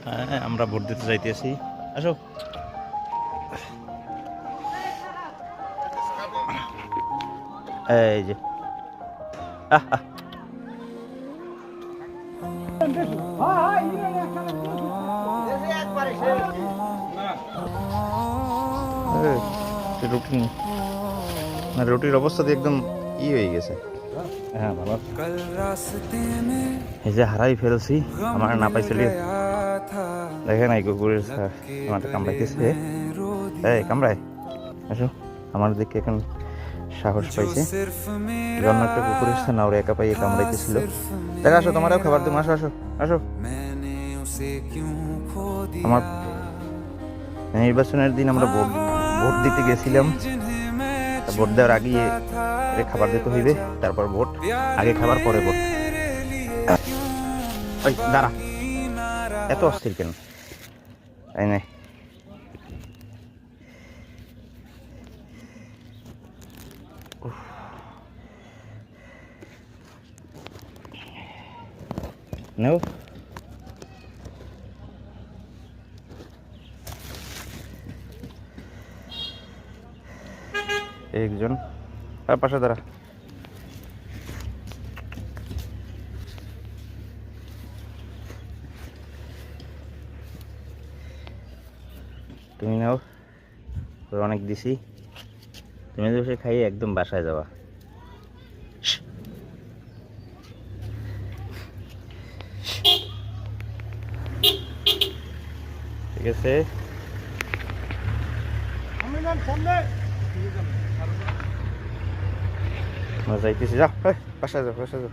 হ্যাঁ, আমরা ভোট দিতে যাইতেছি। আসো। এই যে রুটি না, রুটির অবস্থা দিয়ে একদম হয়ে গেছে। হ্যাঁ বাবা, এই যে হারাই ফেলছি, আমার না পাইছিল। দেখেন এই কুকুরের আমার কামড়াইতেছে। এই কামড়ায়, আসো আমার দিকে এখন সাহস পাইছে। জন্য একটা কুকুর এসছে না, ওরা একা পাইয়ে কামড়াইতেছিল। দেখ আসো, তোমারও খাবার তুমি, আসো আসো আসো। আমার নির্বাচনের দিন আমরা ভোট দিতে গেছিলাম। ভোট দেওয়ার আগে খাবার দিতে হইবে, তারপর ভোট। আগে খাবার পরে ভোট। ওই দাঁড়া, এত অস্থির কেন? তাই নাই নেও। একজন আর পাশে দাঁড়া। তুমি নাও, অনেক দিছি। তুমি বসে খাইয়ে একদম বাসায় যাওয়া। ঠিক আছে, আমরা যাইতেছি। যাও বাসায় যাও, বাসায় যাও।